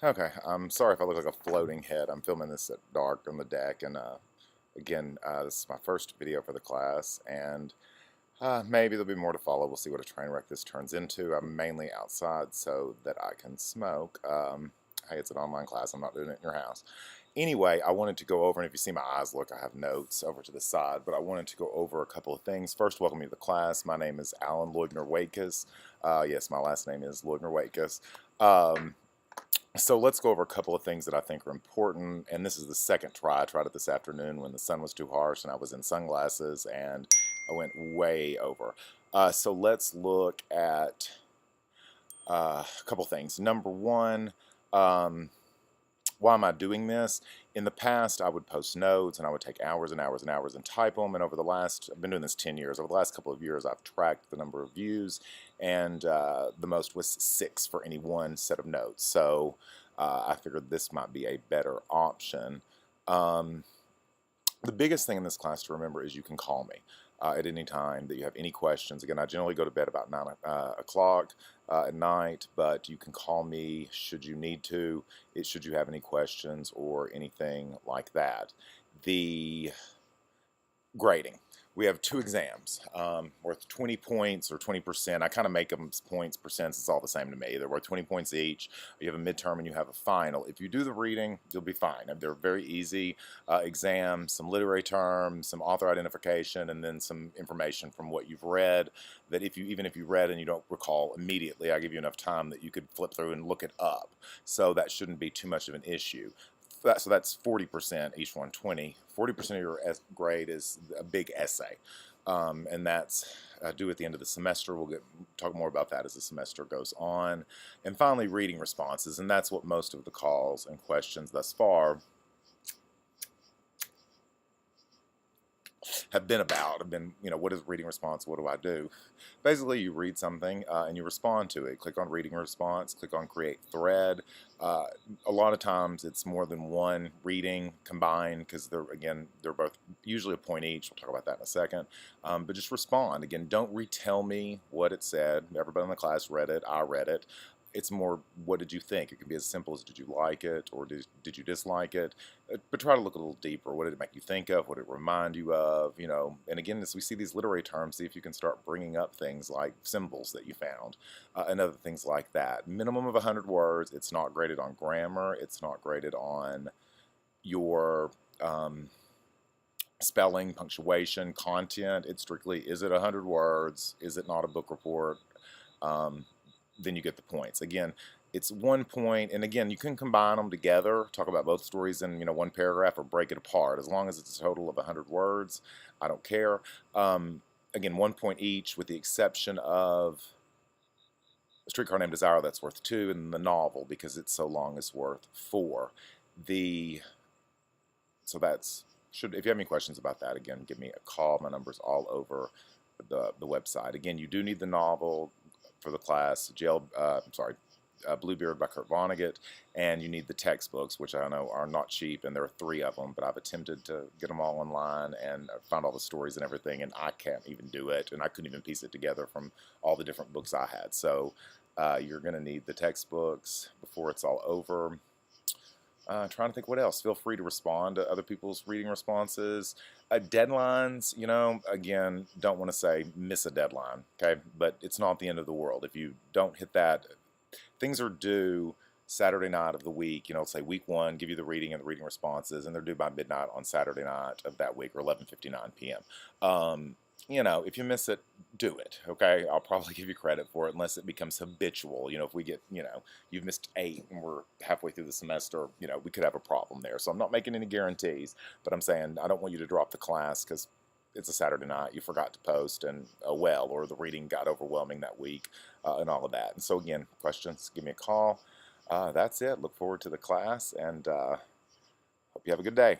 Okay, I'm sorry if I look like a floating head. I'm filming this at dark on the deck, and again, this is my first video for the class, and maybe there'll be more to follow. We'll see what a train wreck this turns into. I'm mainly outside so that I can smoke. Hey, it's an online class. I'm not doing it in your house. Anyway, I wanted to go over, and if you see my eyes look, I have notes over to the side, but I wanted to go over a couple of things. First, welcome you to the class. My name is Alan Loibner-Waitkus. Yes, my last name is Loibner-Waitkus. So let's go over a couple of things that I think are important, and this is the second try. I tried it this afternoon when the sun was too harsh and I was in sunglasses, and I went way over. So let's look at a couple things. Number one, why am I doing this? In the past, I would post notes and I would take hours and hours and hours and type them. And over the last, I've been doing this 10 years. Over the last couple of years, I've tracked the number of views, and the most was 6 for any one set of notes. So I figured this might be a better option. The biggest thing in this class to remember is you can call me at any time that you have any questions. Again, I generally go to bed about 9 o'clock at night, but you can call me should you need to, should you have any questions or anything like that. The grading. We have 2 exams worth 20 points or 20%. I kind of make them points, percents. It's all the same to me. They're worth 20 points each. You have a midterm and you have a final. If you do the reading, you'll be fine. They're very easy exams, some literary terms, some author identification, and then some information from what you've read that even if you read and you don't recall immediately, I give you enough time that you could flip through and look it up. So that shouldn't be too much of an issue. So that's 40%, each one 20. 40% of your grade is a big essay, and that's due at the end of the semester. We'll talk more about that as the semester goes on. And finally, reading responses, and that's what most of the calls and questions thus far have been about. Have been, what is reading response? What do I do? Basically, you read something and you respond to it. Click on reading response, click on create thread. A lot of times it's more than one reading combined because they're both usually a point each. We'll talk about that in a second. But just respond. Again, don't retell me what it said. Everybody in the class read it. I read it. It's more, what did you think? It could be as simple as, did you like it, or did you dislike it? But try to look a little deeper. What did it make you think of? What did it remind you of? And again, as we see these literary terms, see if you can start bringing up things like symbols that you found and other things like that. Minimum of 100 words. It's not graded on grammar. It's not graded on your spelling, punctuation, content. It's strictly, is it 100 words? Is it not a book report? Then you get the points. Again, it's 1 point, and again, you can combine them together, talk about both stories in one paragraph, or break it apart. As long as it's a total of 100 words, I don't care. Again, 1 point each, with the exception of A Streetcar Named Desire, that's worth 2, and the novel, because it's so long, is worth 4. So that's, if you have any questions about that, again, give me a call. My number's all over the website. Again, you do need the novel for the class, Bluebeard by Kurt Vonnegut, and you need the textbooks, which I know are not cheap, and there are 3 of them, but I've attempted to get them all online and found all the stories and everything, and I can't even do it, and I couldn't even piece it together from all the different books I had. So you're going to need the textbooks before it's all over. Trying to think what else. Feel free to respond to other people's reading responses. Deadlines, again, don't want to say miss a deadline, okay? But it's not the end of the world. If you don't hit that, things are due Saturday night of the week. Say week 1, give you the reading and the reading responses, and they're due by midnight on Saturday night of that week, or 11:59 p.m. If you miss it, do it, okay? I'll probably give you credit for it unless it becomes habitual. If we get, you've missed 8 and we're halfway through the semester, we could have a problem there. So I'm not making any guarantees, but I'm saying I don't want you to drop the class because it's a Saturday night, you forgot to post, and or the reading got overwhelming that week, and all of that. And so again, questions, give me a call. That's it. Look forward to the class, and hope you have a good day.